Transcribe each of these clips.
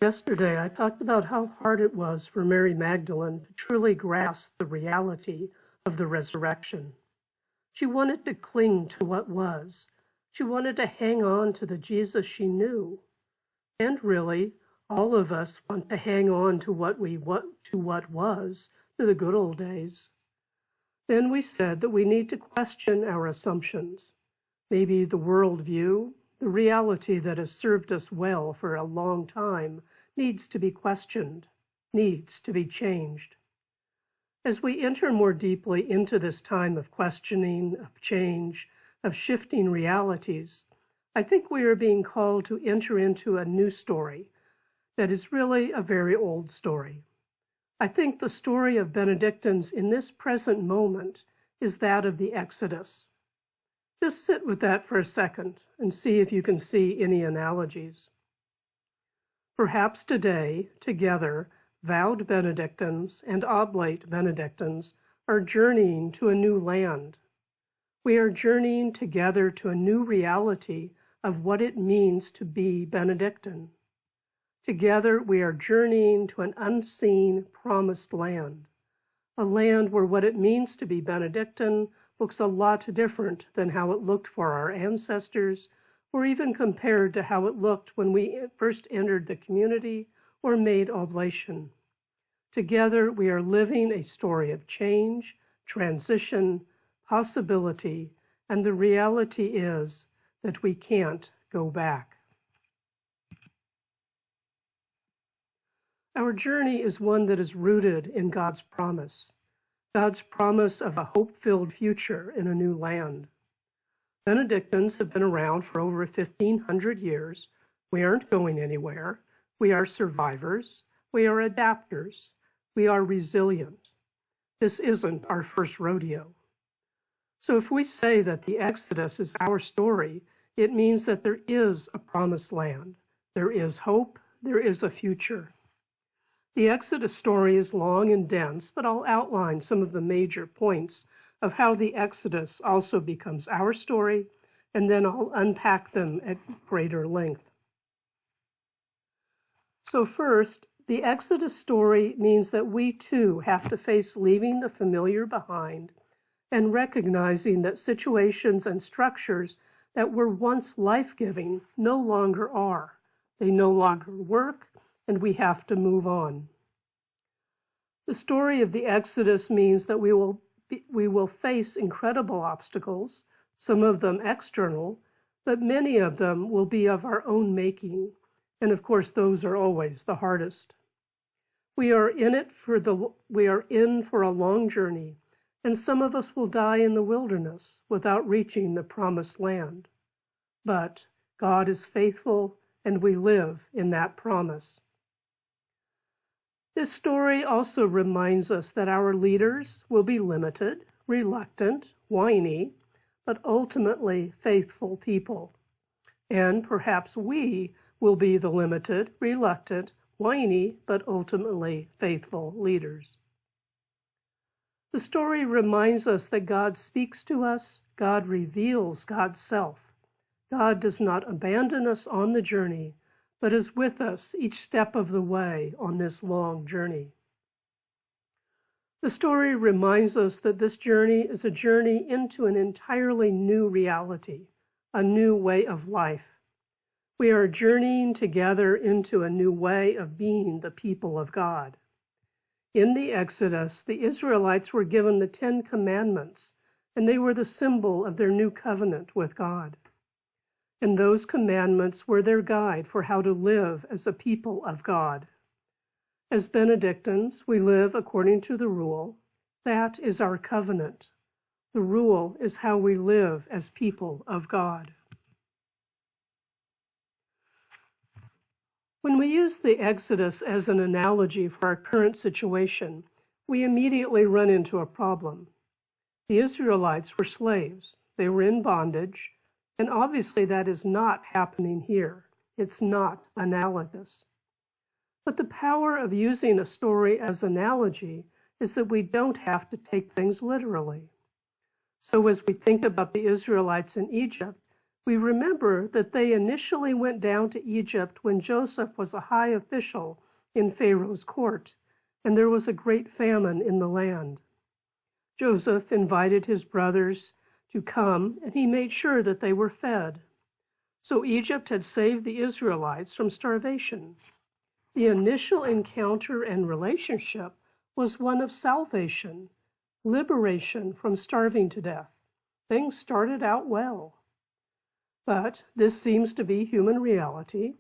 Yesterday, I talked about how hard it was for Mary Magdalene to truly grasp the reality of the resurrection. She wanted to cling to what was. She wanted to hang on to the Jesus she knew. And really, all of us want to hang on to what was, to the good old days. Then we said that we need to question our assumptions, maybe the worldview, the reality that has served us well for a long time needs to be questioned, needs to be changed. As we enter more deeply into this time of questioning, of change, of shifting realities, I think we are being called to enter into a new story that is really a very old story. I think the story of Benedictines in this present moment is that of the Exodus. Just sit with that for a second and see if you can see any analogies. Perhaps today, together, vowed Benedictines and oblate Benedictines are journeying to a new land. We are journeying together to a new reality of what it means to be Benedictine. Together, we are journeying to an unseen, promised land, a land where what it means to be Benedictine looks a lot different than how it looked for our ancestors, or even compared to how it looked when we first entered the community or made oblation. Together, we are living a story of change, transition, possibility, and the reality is that we can't go back. Our journey is one that is rooted in God's promise of a hope-filled future in a new land. Benedictines have been around for over 1,500 years. We aren't going anywhere. We are survivors. We are adapters. We are resilient. This isn't our first rodeo. So if we say that the Exodus is our story, it means that there is a promised land. There is hope. There is a future. The Exodus story is long and dense, but I'll outline some of the major points of how the Exodus also becomes our story, and then I'll unpack them at greater length. So first, the Exodus story means that we too have to face leaving the familiar behind and recognizing that situations and structures that were once life-giving no longer are. They no longer work, and we have to move on. The story of the Exodus means that we will face incredible obstacles, some of them external, but many of them will be of our own making. And of course, those are always the hardest. We are in for a long journey, and some of us will die in the wilderness without reaching the promised land. But God is faithful, and we live in that promise. This story also reminds us that our leaders will be limited, reluctant, whiny, but ultimately faithful people. And perhaps we will be the limited, reluctant, whiny, but ultimately faithful leaders. The story reminds us that God speaks to us, God reveals God's self. God does not abandon us on the journey, but is with us each step of the way on this long journey. The story reminds us that this journey is a journey into an entirely new reality, a new way of life. We are journeying together into a new way of being the people of God. In the Exodus, the Israelites were given the 10 Commandments, and they were the symbol of their new covenant with God. And those commandments were their guide for how to live as a people of God. As Benedictines, we live according to the rule. That is our covenant. The rule is how we live as people of God. When we use the Exodus as an analogy for our current situation, we immediately run into a problem. The Israelites were slaves. They were in bondage, and obviously that is not happening here. It's not analogous. But the power of using a story as analogy is that we don't have to take things literally. So as we think about the Israelites in Egypt, We remember that they initially went down to Egypt when Joseph was a high official in Pharaoh's court, and there was a great famine in the land. Joseph invited his brothers to come, and he made sure that they were fed. So Egypt had saved the Israelites from starvation. The initial encounter and relationship was one of salvation, liberation from starving to death. Things started out well. But this seems to be human reality.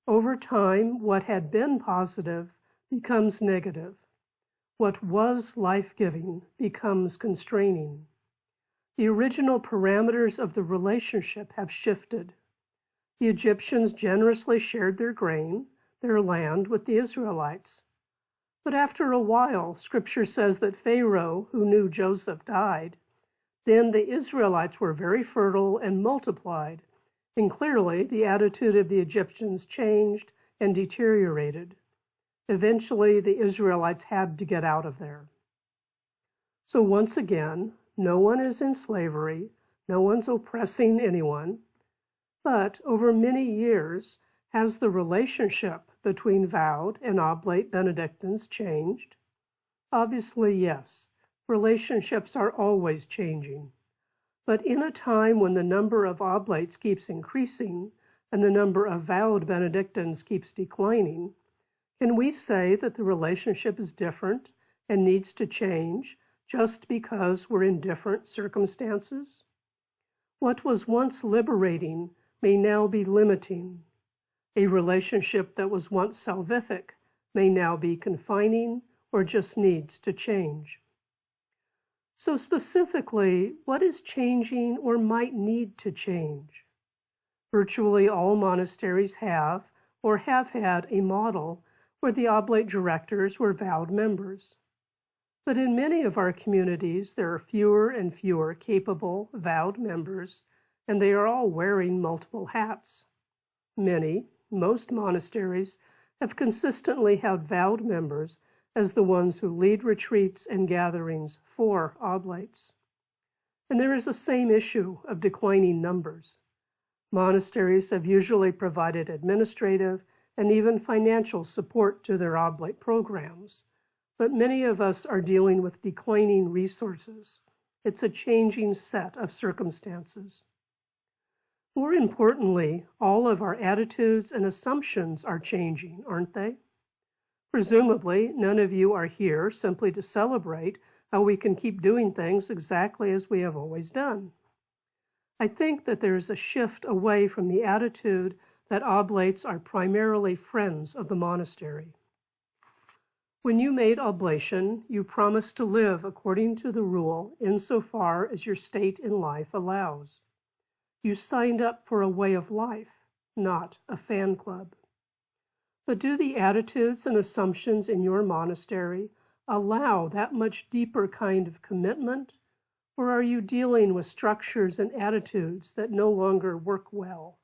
Over time, what had been positive becomes negative. What was life-giving becomes constraining. The original parameters of the relationship have shifted. The Egyptians generously shared their grain, their land, with the Israelites. But after a while, Scripture says that Pharaoh, who knew Joseph, died. Then the Israelites were very fertile and multiplied, and clearly the attitude of the Egyptians changed and deteriorated. Eventually, the Israelites had to get out of there. So once again, no one is in slavery, no one's oppressing anyone, but over many years, has the relationship between vowed and oblate Benedictines changed? Obviously, yes. Relationships are always changing. But in a time when the number of oblates keeps increasing and the number of vowed Benedictines keeps declining, can we say that the relationship is different and needs to change just because we're in different circumstances? What was once liberating may now be limiting. A relationship that was once salvific may now be confining or just needs to change. So specifically, what is changing or might need to change? Virtually all monasteries have or have had a model where the oblate directors were vowed members. But in many of our communities, there are fewer and fewer capable vowed members, and they are all wearing multiple hats. Most monasteries have consistently had vowed members as the ones who lead retreats and gatherings for oblates. And there is the same issue of declining numbers. Monasteries have usually provided administrative and even financial support to their oblate programs, but many of us are dealing with declining resources. It's a changing set of circumstances. More importantly, all of our attitudes and assumptions are changing, aren't they? Presumably, none of you are here simply to celebrate how we can keep doing things exactly as we have always done. I think that there is a shift away from the attitude that oblates are primarily friends of the monastery. When you made oblation, you promised to live according to the rule insofar as your state in life allows. You signed up for a way of life, not a fan club. But do the attitudes and assumptions in your monastery allow that much deeper kind of commitment, or are you dealing with structures and attitudes that no longer work well?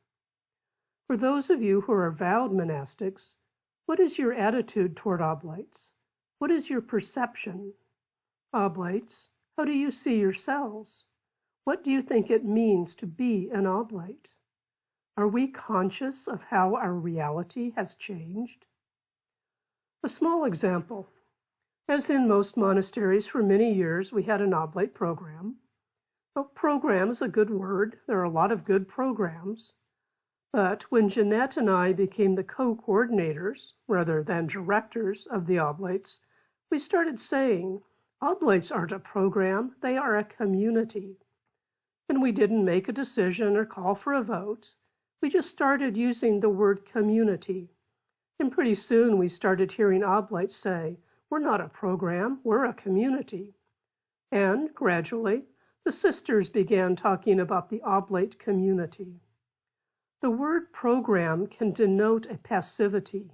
For those of you who are vowed monastics, what is your attitude toward oblates? What is your perception? Oblates, how do you see yourselves? What do you think it means to be an oblate? Are we conscious of how our reality has changed? A small example. As in most monasteries, for many years we had an oblate program. Well, program is a good word. There are a lot of good programs. But when Jeanette and I became the co-coordinators, rather than directors of the Oblates, we started saying, Oblates aren't a program, they are a community. And we didn't make a decision or call for a vote. We just started using the word community. And pretty soon we started hearing Oblates say, we're not a program, we're a community. And gradually, the sisters began talking about the Oblate community. The word program can denote a passivity.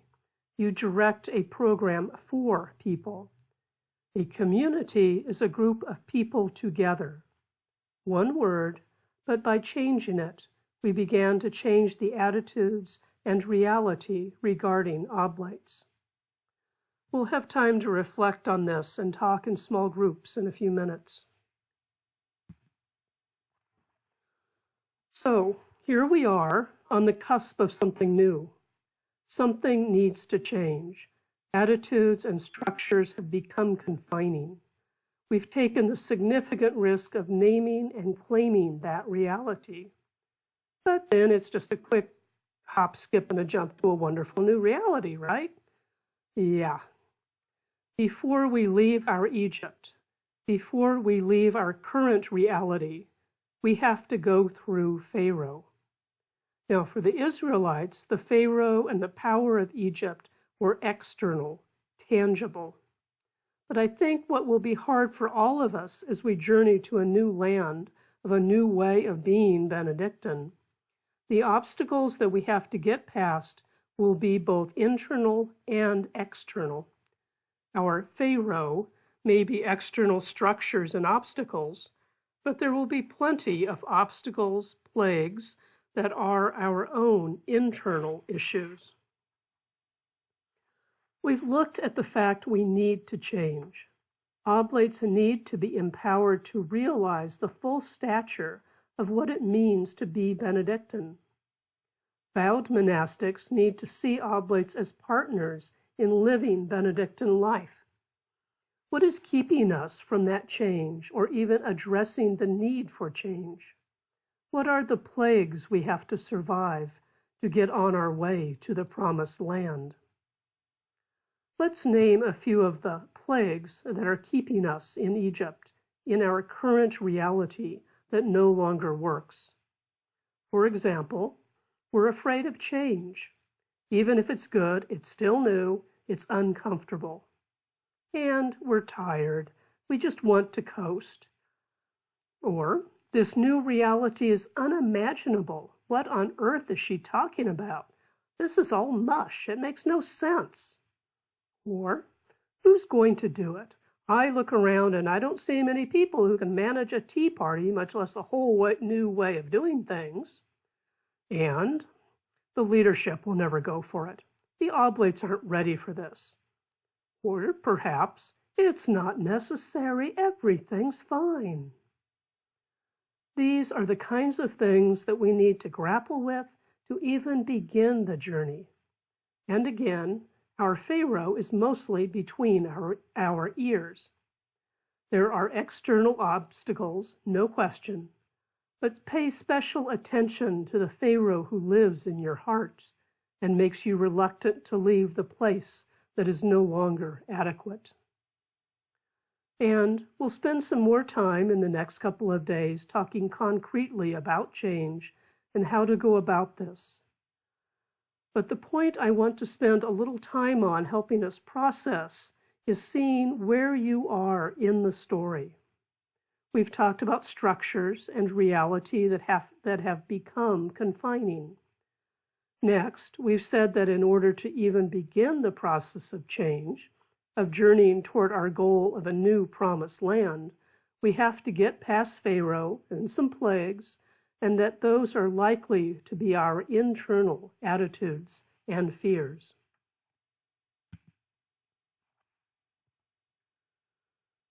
You direct a program for people. A community is a group of people together. One word, but by changing it, we began to change the attitudes and reality regarding oblates. We'll have time to reflect on this and talk in small groups in a few minutes. So, here we are on the cusp of something new. Something needs to change. Attitudes and structures have become confining. We've taken the significant risk of naming and claiming that reality. But then it's just a quick hop, skip, and a jump to a wonderful new reality, right? Yeah. Before we leave our Egypt, before we leave our current reality, we have to go through Pharaoh. Now, for the Israelites, the Pharaoh and the power of Egypt were external, tangible. But I think what will be hard for all of us as we journey to a new land of a new way of being Benedictine, the obstacles that we have to get past will be both internal and external. Our Pharaoh may be external structures and obstacles, but there will be plenty of obstacles, plagues, that are our own internal issues. We've looked at the fact we need to change. Oblates need to be empowered to realize the full stature of what it means to be Benedictine. Vowed monastics need to see oblates as partners in living Benedictine life. What is keeping us from that change or even addressing the need for change? What are the plagues we have to survive to get on our way to the promised land? Let's name a few of the plagues that are keeping us in Egypt, in our current reality that no longer works. For example, we're afraid of change. Even if it's good, it's still new, it's uncomfortable. And we're tired. We just want to coast. Or, this new reality is unimaginable. What on earth is she talking about? This is all mush. It makes no sense. Or, who's going to do it? I look around and I don't see many people who can manage a tea party, much less a whole new way of doing things. And the leadership will never go for it. The Oblates aren't ready for this. Or perhaps it's not necessary. Everything's fine. These are the kinds of things that we need to grapple with to even begin the journey. And again, our Pharaoh is mostly between our ears. There are external obstacles, no question, but pay special attention to the Pharaoh who lives in your heart and makes you reluctant to leave the place that is no longer adequate. And we'll spend some more time in the next couple of days talking concretely about change and how to go about this. But the point I want to spend a little time on helping us process is seeing where you are in the story. We've talked about structures and reality that have become confining. Next, we've said that in order to even begin the process of change, of journeying toward our goal of a new promised land, we have to get past Pharaoh and some plagues, and that those are likely to be our internal attitudes and fears.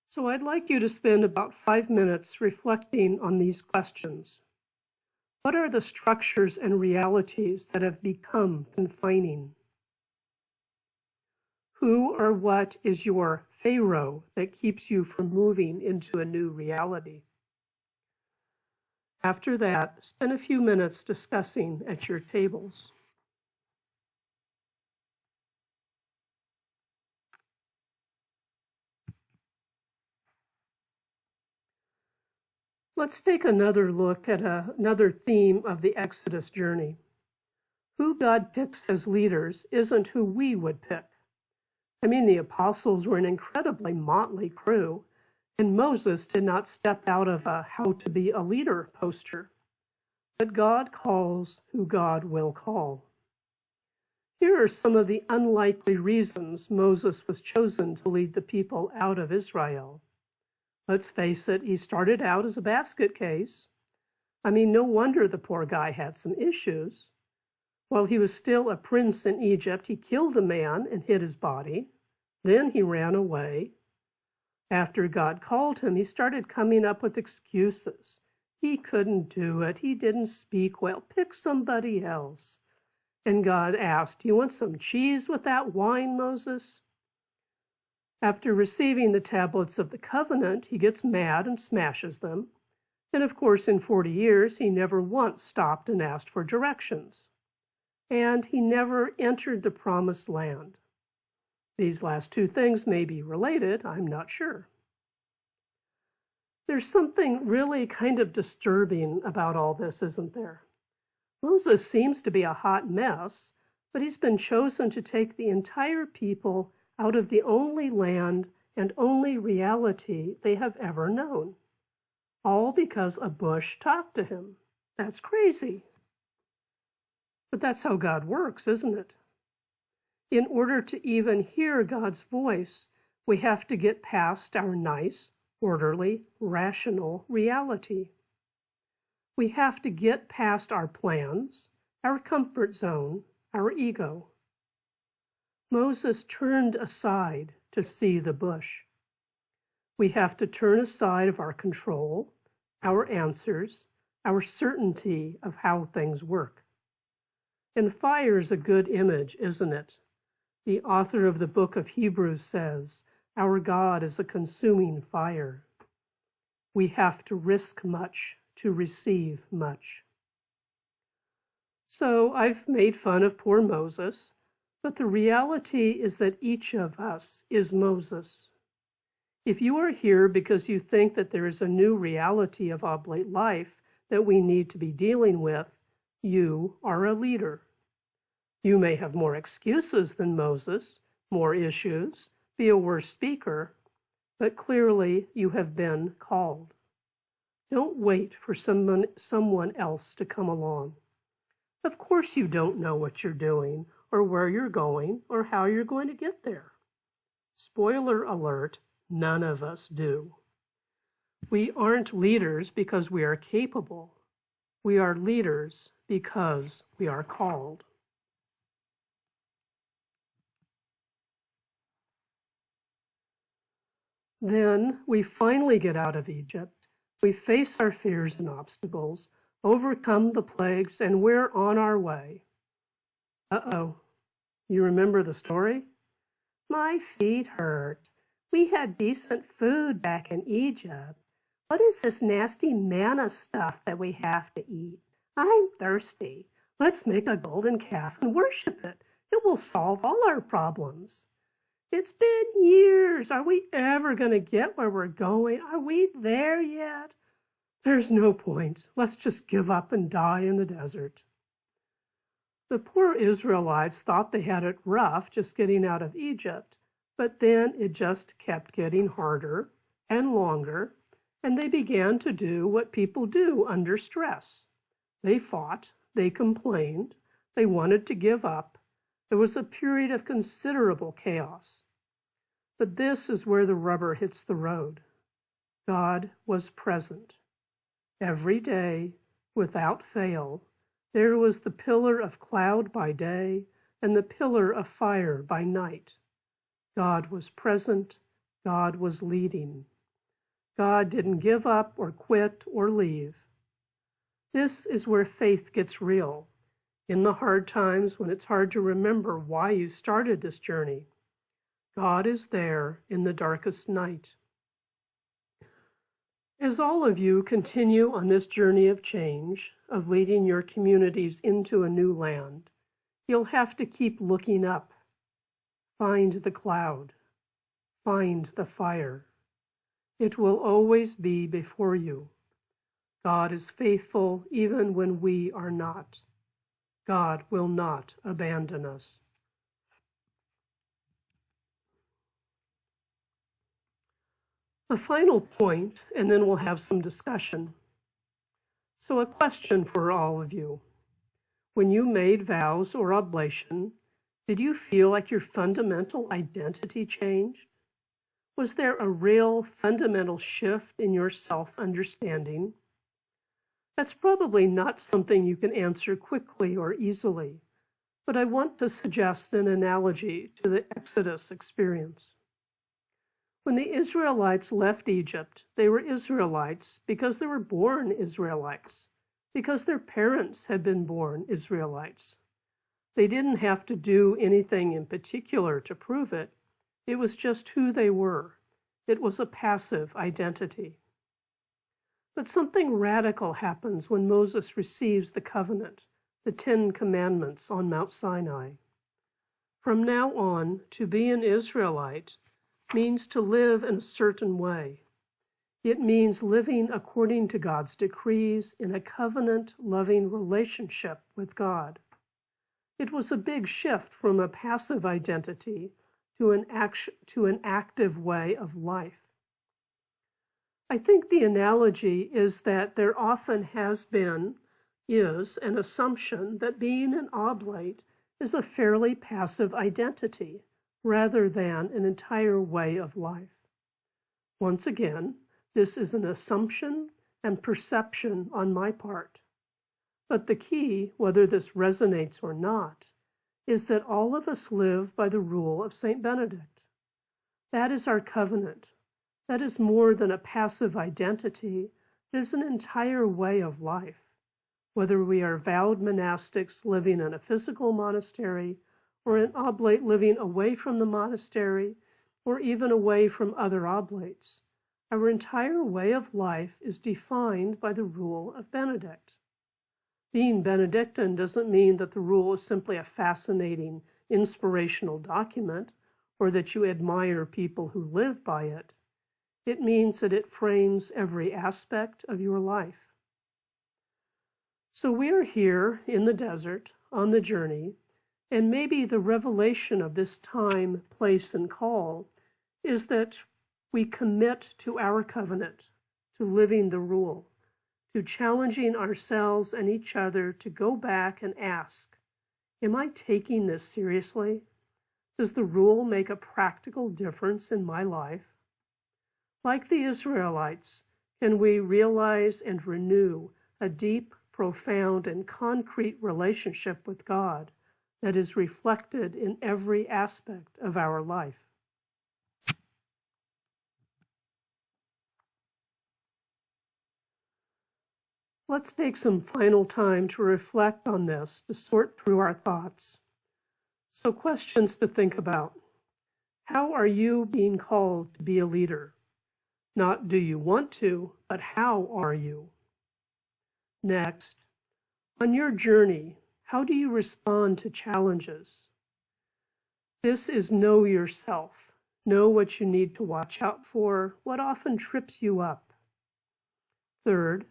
So I'd like you to spend about 5 minutes reflecting on these questions. What are the structures and realities that have become confining? Who or what is your Pharaoh that keeps you from moving into a new reality? After that, spend a few minutes discussing at your tables. Let's take another look at another theme of the Exodus journey. Who God picks as leaders isn't who we would pick. I mean, the apostles were an incredibly motley crew, and Moses did not step out of a how to be a leader poster. But God calls who God will call. Here are some of the unlikely reasons Moses was chosen to lead the people out of Israel. Let's face it, he started out as a basket case. I mean, no wonder the poor guy had some issues. While he was still a prince in Egypt, he killed a man and hid his body. Then he ran away. After God called him, he started coming up with excuses. He couldn't do it. He didn't speak well. Pick somebody else. And God asked, "You want some cheese with that wine, Moses?" After receiving the tablets of the covenant, he gets mad and smashes them. And of course, in 40 years, he never once stopped and asked for directions. And he never entered the promised land. These last two things may be related, I'm not sure. There's something really kind of disturbing about all this, isn't there? Moses seems to be a hot mess, but he's been chosen to take the entire people out of the only land and only reality they have ever known. All because a bush talked to him. That's crazy. But that's how God works, isn't it? In order to even hear God's voice, we have to get past our nice, orderly, rational reality. We have to get past our plans, our comfort zone, our ego. Moses turned aside to see the bush. We have to turn aside of our control, our answers, our certainty of how things work. And fire's a good image, isn't it? The author of the book of Hebrews says, "Our God is a consuming fire." We have to risk much to receive much. So I've made fun of poor Moses, but the reality is that each of us is Moses. If you are here because you think that there is a new reality of oblate life that we need to be dealing with, you are a leader. You may have more excuses than Moses, more issues, be a worse speaker, but clearly you have been called. Don't wait for someone else to come along. Of course you don't know what you're doing, or where you're going, or how you're going to get there. Spoiler alert, none of us do. We aren't leaders because we are capable. We are leaders because we are called. Then we finally get out of Egypt. We face our fears and obstacles, overcome the plagues, and we're on our way. Uh-oh. You remember the story? My feet hurt. We had decent food back in Egypt. What is this nasty manna stuff that we have to eat? I'm thirsty. Let's make a golden calf and worship it. It will solve all our problems. It's been years. Are we ever going to get where we're going? Are we there yet? There's no point. Let's just give up and die in the desert. The poor Israelites thought they had it rough just getting out of Egypt, but then it just kept getting harder and longer, and they began to do what people do under stress. They fought, they complained, they wanted to give up. There was a period of considerable chaos. But this is where the rubber hits the road. God was present. Every day, without fail, there was the pillar of cloud by day and the pillar of fire by night. God was present. God was leading. God didn't give up or quit or leave. This is where faith gets real. In the hard times when it's hard to remember why you started this journey, God is there in the darkest night. As all of you continue on this journey of change, of leading your communities into a new land, you'll have to keep looking up. Find the cloud. Find the fire. It will always be before you. God is faithful even when we are not. God will not abandon us. A final point, and then we'll have some discussion. So a question for all of you. When you made vows or oblation, did you feel like your fundamental identity changed? Was there a real fundamental shift in your self-understanding? That's probably not something you can answer quickly or easily, but I want to suggest an analogy to the Exodus experience. When the Israelites left Egypt, they were Israelites because they were born Israelites, because their parents had been born Israelites. They didn't have to do anything in particular to prove it. It was just who they were. It was a passive identity. But something radical happens when Moses receives the covenant, the 10 Commandments on Mount Sinai. From now on, to be an Israelite means to live in a certain way. It means living according to God's decrees in a covenant-loving relationship with God. It was a big shift from a passive identity to an active way of life. I think the analogy is that there often is an assumption that being an oblate is a fairly passive identity rather than an entire way of life. Once again, this is an assumption and perception on my part. But the key, whether this resonates or not, is that all of us live by the rule of St. Benedict. That is our covenant. That is more than a passive identity. It is an entire way of life. Whether we are vowed monastics living in a physical monastery, or an oblate living away from the monastery, or even away from other oblates, our entire way of life is defined by the rule of Benedict. Being Benedictine doesn't mean that the rule is simply a fascinating, inspirational document, or that you admire people who live by it. It means that it frames every aspect of your life. So we are here in the desert, on the journey, and maybe the revelation of this time, place, and call is that we commit to our covenant, to living the rule, to challenging ourselves and each other to go back and ask, am I taking this seriously? Does the rule make a practical difference in my life? Like the Israelites, can we realize and renew a deep, profound, and concrete relationship with God that is reflected in every aspect of our life? Let's take some final time to reflect on this, to sort through our thoughts. So, questions to think about. How are you being called to be a leader? Not do you want to, but how are you? Next, on your journey, how do you respond to challenges? This is know yourself. Know what you need to watch out for, what often trips you up. Third,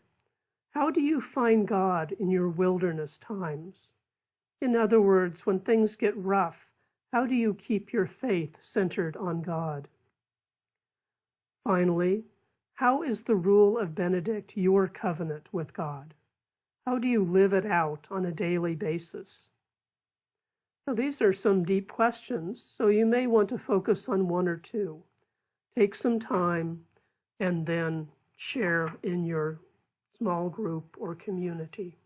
how do you find God in your wilderness times? In other words, when things get rough, how do you keep your faith centered on God? Finally, how is the rule of Benedict your covenant with God? How do you live it out on a daily basis? Now, these are some deep questions, so you may want to focus on one or two. Take some time and then share in your small group or community.